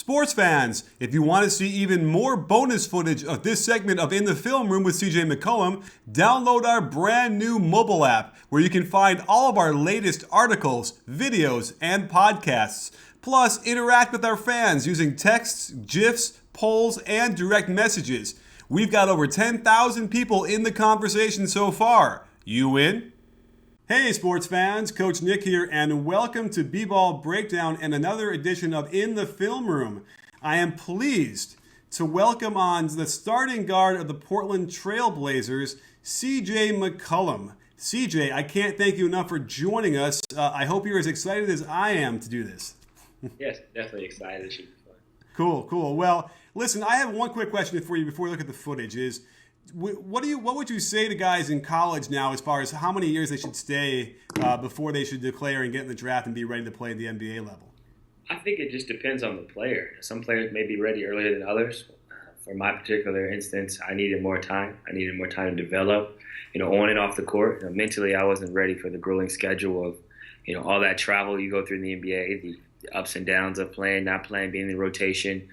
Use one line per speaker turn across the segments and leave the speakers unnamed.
Sports fans, if you want to see even more bonus footage of this segment of In the Film Room with CJ McCollum, download our brand new mobile app where you can find all of our latest articles, videos, and podcasts. Plus, interact with our fans using texts, GIFs, polls, and direct messages. We've got over 10,000 people in the conversation so far. You in? Hey sports fans, Coach Nick here, and welcome to BBallBreakdown and another edition of In the Film Room. I am pleased to welcome on the starting guard of the Portland Trail Blazers, CJ McCollum. CJ, I can't thank you enough for joining us. I hope you're as excited as I am to do this.
Yes, definitely excited. It should be fun.
Cool. Well, listen, I have one quick question for you before we look at the footage. What would you say to guys in college now as far as how many years they should stay before they should declare and get in the draft and be ready to play at the NBA level?
I think it just depends on the player. Some players may be ready earlier than others. For my particular instance, I needed more time. I needed more time to develop, on and off the court. Mentally, I wasn't ready for the grueling schedule of, all that travel you go through in the NBA, the ups and downs of playing, not playing, being in rotation.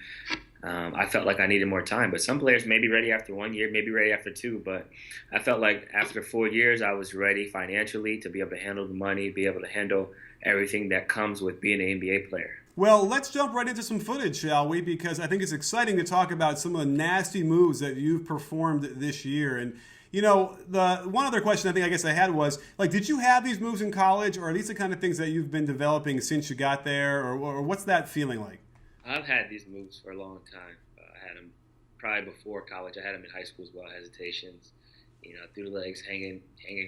I felt like I needed more time, but some players may be ready after 1 year, maybe ready after two, but I felt like after 4 years, I was ready financially to be able to handle the money, be able to handle everything that comes with being an NBA player.
Well, let's jump right into some footage, shall we? Because I think it's exciting to talk about some of the nasty moves that you've performed this year. And, the one other question I guess I had was, did you have these moves in college, or are these the kind of things that you've been developing since you got there, or what's that feeling like?
I've had these moves for a long time. I had them probably before college. I had them in high school as well, hesitations, through the legs, hanging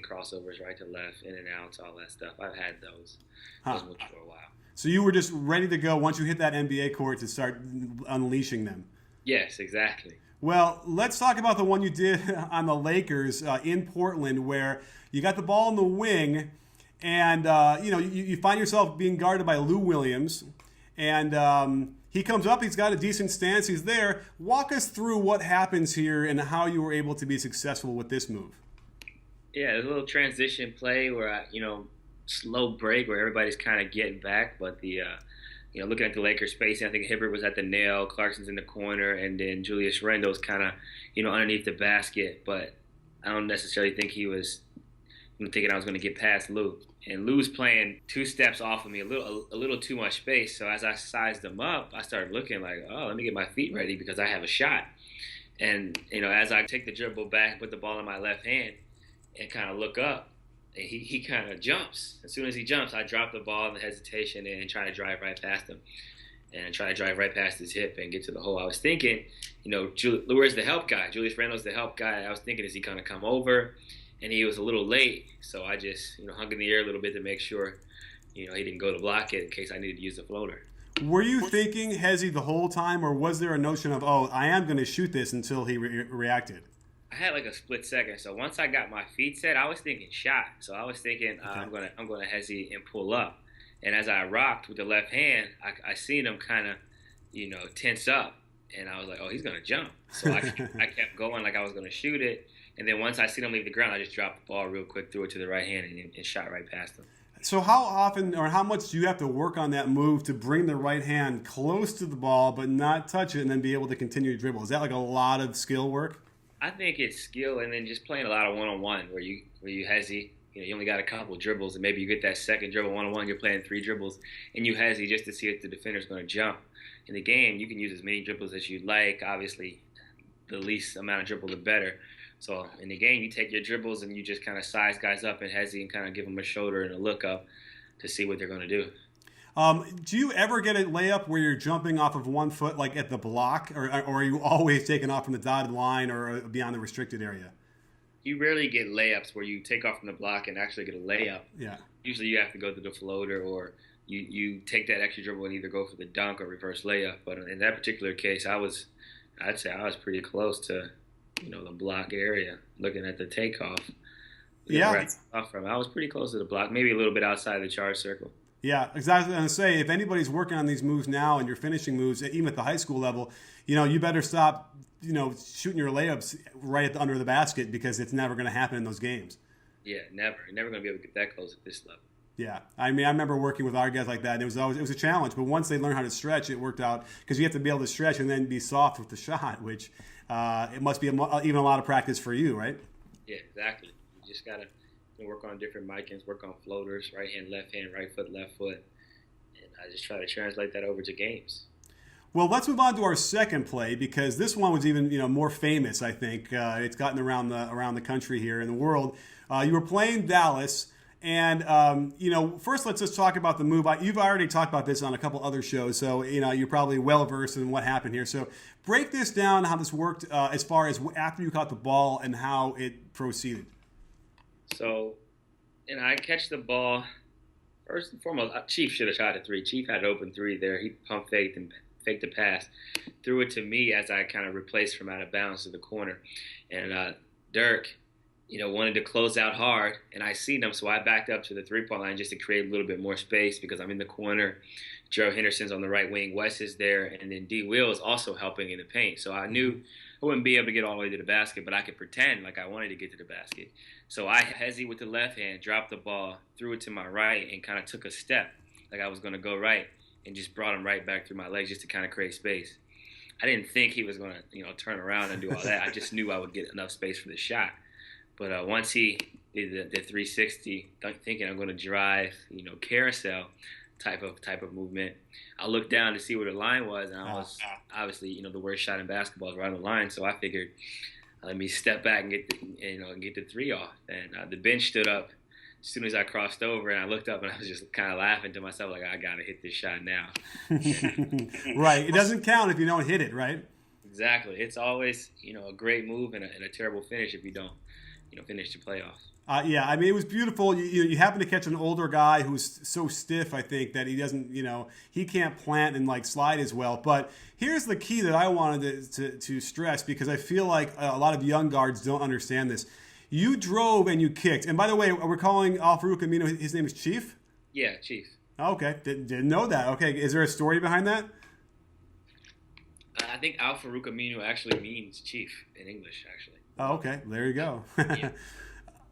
crossovers right to left, in and outs, all that stuff. I've had those moves for a while.
So you were just ready to go once you hit that NBA court to start unleashing them?
Yes, exactly.
Well, let's talk about the one you did on the Lakers in Portland, where you got the ball in the wing, and you find yourself being guarded by Lou Williams, and he comes up, he's got a decent stance, he's there. Walk us through what happens here and how you were able to be successful with this move.
Yeah, there's a little transition play where slow break where everybody's kind of getting back, but looking at the Lakers spacing, I think Hibbert was at the nail, Clarkson's in the corner, and then Julius Randle's kind of, underneath the basket, but I don't necessarily think he was thinking I was going to get past Lou. And Lou's playing 2 steps off of me, a little too much space. So as I sized him up, I started looking like, oh, let me get my feet ready because I have a shot. And, as I take the dribble back, put the ball in my left hand and kind of look up, and he kind of jumps. As soon as he jumps, I drop the ball in the hesitation and try to drive right past him. And try to drive right past his hip and get to the hole. I was thinking, where's the help guy? Julius Randle's the help guy. I was thinking, is he going to come over? And he was a little late, so I just hung in the air a little bit to make sure he didn't go to block it in case I needed to use the floater.
Were you thinking Hezi the whole time, or was there a notion of, I am going to shoot this until he reacted?
I had like a split second. So once I got my feet set, I was thinking shot. So I was thinking I'm going to Hezi and pull up. And as I rocked with the left hand, I seen him kind of tense up, and I was like, oh, he's going to jump. So I kept going like I was going to shoot it. And then once I seen him leave the ground, I just dropped the ball real quick, threw it to the right hand, and shot right past him.
So how often or how much do you have to work on that move to bring the right hand close to the ball but not touch it and then be able to continue to dribble? Is that like a lot of skill work?
I think it's skill and then just playing a lot of one-on-one where you hezi. You only got a couple dribbles, and maybe you get that second dribble one-on-one, you're playing 3 dribbles, and you hezi just to see if the defender's going to jump. In the game, you can use as many dribbles as you like. Obviously, the least amount of dribble, the better. So in the game, you take your dribbles and you just kind of size guys up and hezi and kind of give them a shoulder and a look up to see what they're going to do.
Do you ever get a layup where you're jumping off of 1 foot, like at the block, or are you always taking off from the dotted line or beyond the restricted area?
You rarely get layups where you take off from the block and actually get a layup.
Yeah.
Usually you have to go to the floater or you take that extra dribble and either go for the dunk or reverse layup. But in that particular case, I'd say I was pretty close to the block area, looking at the takeoff.
Yeah.
I was pretty close to the block, maybe a little bit outside the charge circle.
Yeah, exactly. I was going to say, if anybody's working on these moves now and you're finishing moves, even at the high school level, you better stop, shooting your layups right under the basket because it's never going to happen in those games.
Yeah, never. You're never going to be able to get that close at this level.
Yeah, I mean, I remember working with our guys like that, and it was a challenge. But once they learn how to stretch, it worked out because you have to be able to stretch and then be soft with the shot, which it must be even a lot of practice for you, right?
Yeah, exactly. You just gotta work on different micins, work on floaters, right hand, right foot, and I just try to translate that over to games.
Well, let's move on to our second play because this one was even more famous. I think it's gotten around the country here in the world. You were playing Dallas. And, first let's just talk about the move. You've already talked about this on a couple other shows, so, you're probably well-versed in what happened here. So break this down, how this worked as far as after you caught the ball and how it proceeded.
So, I catch the ball. First and foremost, Chief should have shot a three. Chief had an open three there. He pump faked and faked the pass. Threw it to me as I kind of replaced from out of bounds to the corner. And Dirk wanted to close out hard, and I seen him, so I backed up to the three-point line just to create a little bit more space because I'm in the corner. Joe Henderson's on the right wing, Wes is there, and then D. Will is also helping in the paint. So I knew I wouldn't be able to get all the way to the basket, but I could pretend like I wanted to get to the basket. So I hesitated with the left hand, dropped the ball, threw it to my right, and kind of took a step like I was going to go right, and just brought him right back through my legs just to kind of create space. I didn't think he was going to, turn around and do all that. I just knew I would get enough space for the shot. But once he did the 360, thinking I'm going to drive, carousel type of movement, I looked down to see where the line was, and I was obviously, the worst shot in basketball is right on the line. So I figured, let me step back and get the three off. And the bench stood up as soon as I crossed over, and I looked up and I was just kind of laughing to myself, like I got to hit this shot now.
Right. It doesn't count if you don't hit it, right?
Exactly. It's always, a great move and a terrible finish if you don't. Finish the playoffs.
Yeah, I mean, it was beautiful. You happen to catch an older guy who's so stiff, I think, that he doesn't, he can't plant and slide as well. But here's the key that I wanted to stress because I feel like a lot of young guards don't understand this. You drove and you kicked. And by the way, we're calling Al-Farouq Aminu, his name is Chief?
Yeah, Chief.
Okay, didn't know that. Okay, is there a story behind that?
I think Al-Farouq Aminu actually means chief in English, actually.
Oh, okay. There you go.
Yeah.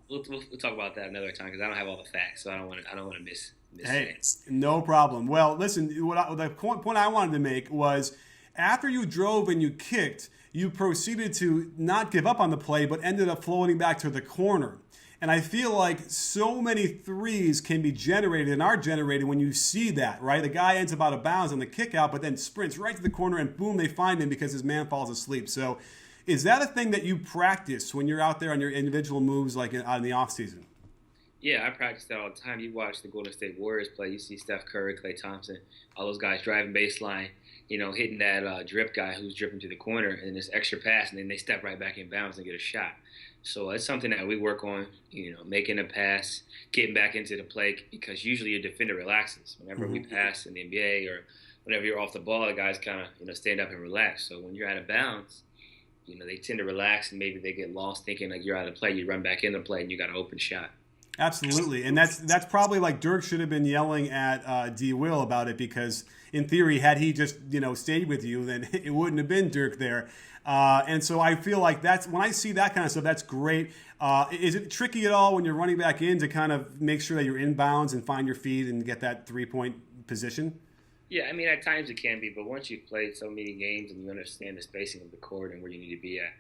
We'll talk about that another time because I don't have all the facts, so I don't want to miss
Hey,
things.
no problem. Well, listen, the point I wanted to make was after you drove and you kicked, you proceeded to not give up on the play, but ended up floating back to the corner. And I feel like so many threes can be generated and are generated when you see that, right? The guy ends up out of bounds on the kick out, but then sprints right to the corner and boom, they find him because his man falls asleep. So is that a thing that you practice when you're out there on your individual moves like in the off season?
Yeah, I practice that all the time. You watch the Golden State Warriors play. You see Steph Curry, Klay Thompson, all those guys driving baseline, hitting that drip guy who's dripping to the corner and this extra pass, and then they step right back in bounds and get a shot. So it's something that we work on, making a pass, getting back into the play because usually your defender relaxes. Whenever we pass in the NBA or whenever you're off the ball, the guys kind of, stand up and relax. So when you're out of bounds, they tend to relax and maybe they get lost thinking like you're out of play. You run back in the play and you got an open shot.
Absolutely, and that's probably like Dirk should have been yelling at D. Will about it because in theory, had he just stayed with you, then it wouldn't have been Dirk there. And so I feel like that's when I see that kind of stuff, that's great. Is it tricky at all when you're running back in to kind of make sure that you're in bounds and find your feet and get that 3-point position?
Yeah, I mean, at times it can be, but once you've played so many games and you understand the spacing of the court and where you need to be at,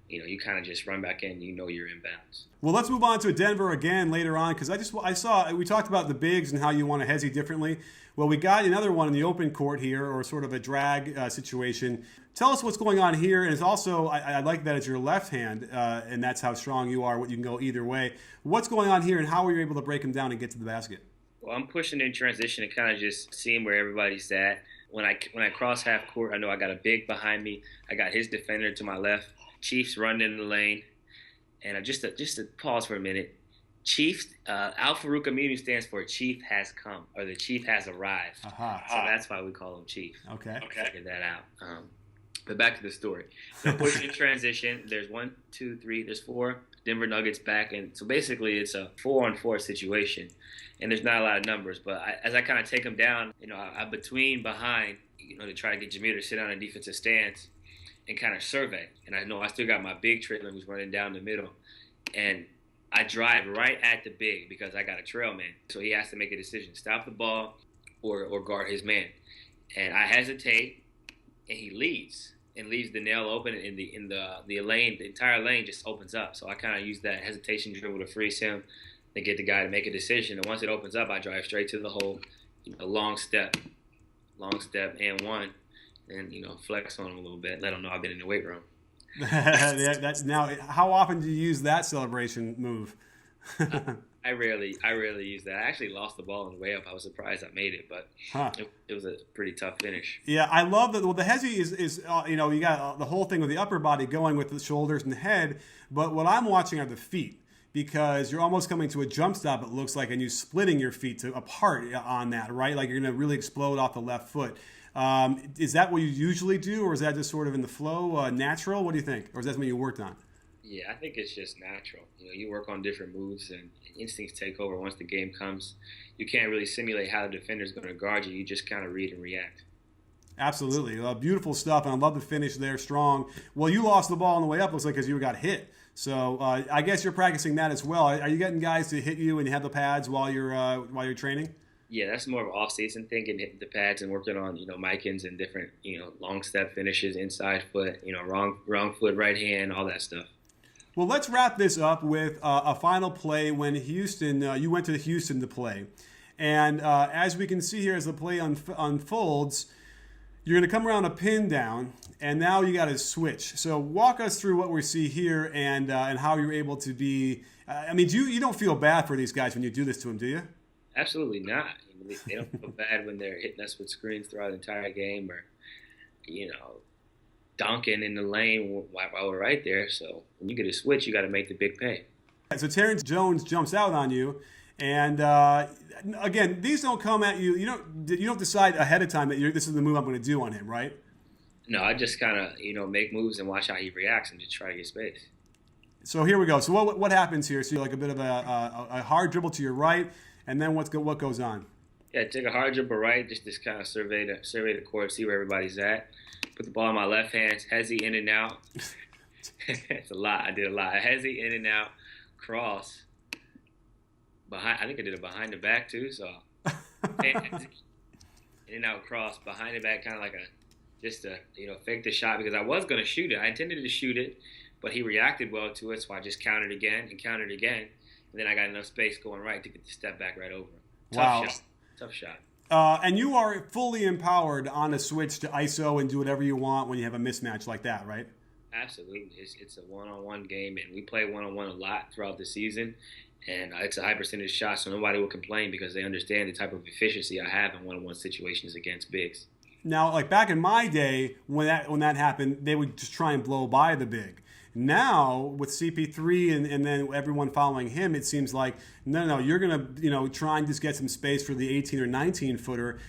you kind of just run back in, you're in bounds.
Well, let's move on to Denver again later on because I saw we talked about the bigs and how you want to hesitate differently. Well, we got another one in the open court here, or sort of a drag situation. Tell us what's going on here, and it's also I like that it's your left hand, and that's how strong you are. You can go either way. What's going on here, and how were you able to break them down and get to the basket?
Well, I'm pushing in transition and kind of just seeing where everybody's at. When I cross half court, I know I got a big behind me. I got his defender to my left. Chiefs running in the lane, and just to pause for a minute. Chief Al-Farouq Aminu stands for Chief has come, or the Chief has arrived. So that's why we call him Chief.
Okay.
Figure that out. But back to the story. So pushing transition. There's 1, 2, 3. There's 4 Denver Nuggets back, and so basically it's a 4-on-4 situation, and there's not a lot of numbers. But as I kind of take them down, I'm behind, to try to get Jameer to sit down in defensive stance and kind of survey. And I know I still got my big trailer who's running down the middle. And I drive right at the big because I got a trail man. So he has to make a decision, stop the ball or guard his man. And I hesitate, and he leaves the nail open, and the lane, the entire lane just opens up. So I kind of use that hesitation dribble to freeze him, and get the guy to make a decision. And once it opens up, I drive straight to the hole, long step and one, and flex on him a little bit, let him know I've been in the weight room.
That's now. How often do you use that celebration move?
I rarely use that. I actually lost the ball on the way up. I was surprised I made it, but it was a pretty tough finish.
Yeah, I love that. Well, the hezi is you got the whole thing with the upper body going with the shoulders and the head, but what I'm watching are the feet, because you're almost coming to a jump stop, it looks like, and you splitting your feet apart on that, right? Like you're going to really explode off the left foot. Is that what you usually do, or is that just sort of in the flow, natural? What do you think? Or is that something you worked on?
Yeah, I think it's just natural. You work on different moves, and instincts take over once the game comes. You can't really simulate how the defender's going to guard you. You just kind of read and react.
Absolutely. Beautiful stuff, and I love the finish there, strong. Well, you lost the ball on the way up, looks like, because you got hit. So I guess you're practicing that as well. Are you getting guys to hit you and you have the pads while you're training?
Yeah, that's more of an off-season thing, getting hitting the pads and working on, Micans and different, long step finishes, inside foot, wrong foot, right hand, all that stuff.
Well, let's wrap this up with a final play when Houston, you went to Houston to play. And as we can see here, as the play unfolds, you're going to come around a pin down, and now you got to switch. So walk us through what we see here and how you're able to be. You don't feel bad for these guys when you do this to them, do you?
Absolutely not. They don't feel bad when they're hitting us with screens throughout the entire game, or dunking in the lane while we're right there. So when you get a switch, you got to make the big pay.
So Terrence Jones jumps out on you, and again, these don't come at you. You don't decide ahead of time that this is the move I'm going to do on him, right?
No, I just kind of make moves and watch how he reacts and just try to get space.
So here we go. So what happens here? So you're like a bit of a hard dribble to your right, and then what goes on?
Yeah, take a hard dribble right, just kind of survey the court, see where everybody's at. Put the ball in my left hand, hezi in and out. It's a lot. I did a lot. Hezi in and out, cross. I think I did it behind the back too. So in and out cross behind the back, kind of like fake the shot, because I was going to shoot it. I intended to shoot it, but he reacted well to it, so I just countered again, and then I got enough space going right to get the step back right over. Tough shot.
And you are fully empowered on a switch to ISO and do whatever you want when you have a mismatch like that, right?
Absolutely. It's a one-on-one game, and we play one-on-one a lot throughout the season. And it's a high percentage shot, so nobody will complain because they understand the type of efficiency I have in one-on-one situations against bigs. Now, like back in my day, when that happened, they would just try and blow by the big. Now, with CP3 and then everyone following him, it seems like, no, you're going to try and just get some space for the 18 or 19-footer.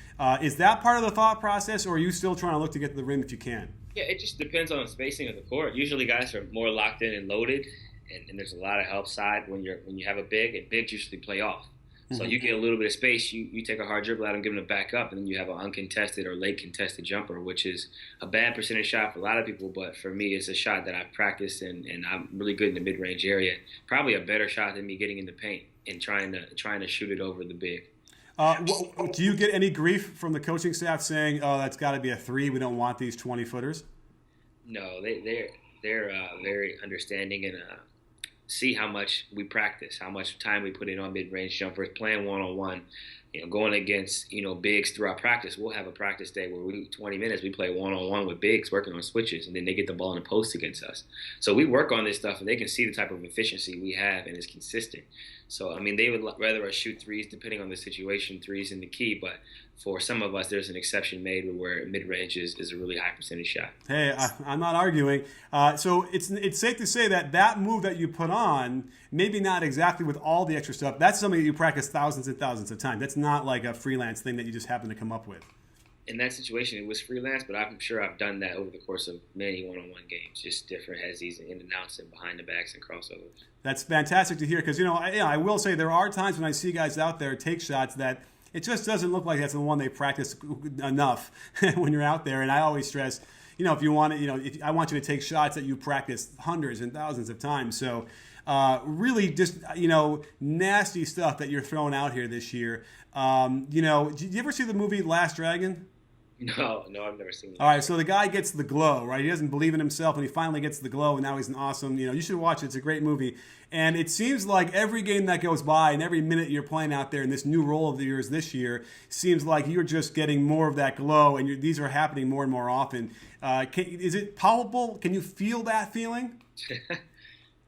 Is that part of the thought process, or are you still trying to look to get to the rim if you can? Yeah, it just depends on the spacing of the court. Usually guys are more locked in and loaded, and there's a lot of help side when you have a big, and bigs usually play off. So you get a little bit of space, you take a hard dribble out and give them a back up, and then you have an uncontested or late contested jumper, which is a bad percentage shot for a lot of people, but for me, it's a shot that I've practiced, and I'm really good in the mid-range area. Probably a better shot than me getting in the paint and trying to shoot it over the big. Do you get any grief from the coaching staff saying, "Oh, that's got to be a 3. We don't want these 20-footers"? No, they're very understanding and see how much we practice, how much time we put in on mid-range jumpers, playing one-on-one, going against, bigs throughout practice. We'll have a practice day where 20 minutes, we play one-on-one with bigs working on switches, and then they get the ball in the post against us. So we work on this stuff, and they can see the type of efficiency we have, and it's consistent. So, they would rather us shoot threes, depending on the situation, threes in the key, but for some of us, there's an exception made where mid-range is a really high percentage shot. Hey, I'm not arguing. So it's safe to say that move that you put on, maybe not exactly with all the extra stuff, that's something that you practice thousands and thousands of times. That's not like a freelance thing that you just happen to come up with. In that situation, it was freelance, but I'm sure I've done that over the course of many one-on-one games, just different hezzies and in and outs and behind the backs and crossovers. That's fantastic to hear because, I will say there are times when I see guys out there take shots that it just doesn't look like that's the one they practice enough when you're out there. And I always stress, if you want to, I want you to take shots that you practice hundreds and thousands of times. So
Really just, nasty stuff that you're throwing out here this year. Did you ever see the movie Last Dragon?
No, I've never seen it.
All right, so the guy gets the glow, right? He doesn't believe in himself, and he finally gets the glow, and now he's an awesome. You should watch it. It's a great movie, and it seems like every game that goes by, and every minute you're playing out there in this new role of yours this year, seems like you're just getting more of that glow, and these are happening more and more often. Is it palpable? Can you feel that feeling?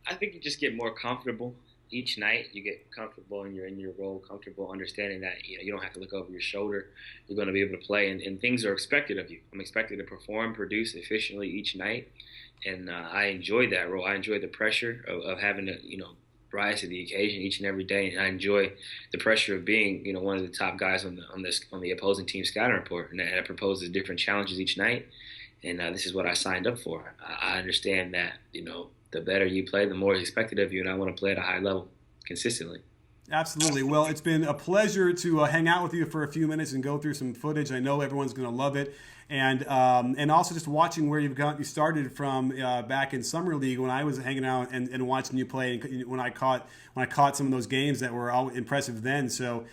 I think you just get more comfortable. Each night you get comfortable and you're in your role, comfortable understanding that you don't have to look over your shoulder. You're going to be able to play, and things are expected of you. I'm expected to perform, produce efficiently each night, and I enjoy that role. I enjoy the pressure of having to rise to the occasion each and every day, and I enjoy the pressure of being one of the top guys on the opposing team scouting report, and it proposes different challenges each night, and this is what I signed up for. I understand that the better you play, the more is expected of you, and I want to play at a high level consistently.
Absolutely. Well, it's been a pleasure to hang out with you for a few minutes and go through some footage. I know everyone's going to love it, and also just watching where you started from back in summer league when I was hanging out and watching you play, and when I caught some of those games that were all impressive then. So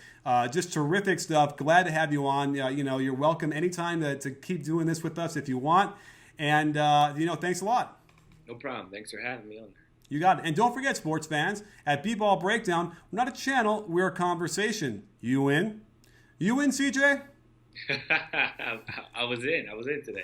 just terrific stuff. Glad to have you on. You're welcome anytime to keep doing this with us if you want, and thanks a lot.
No problem. Thanks for having me on there.
You got it. And don't forget, sports fans, at BBallBreakdown, we're not a channel, we're a conversation. You in? You in, CJ?
I was in today.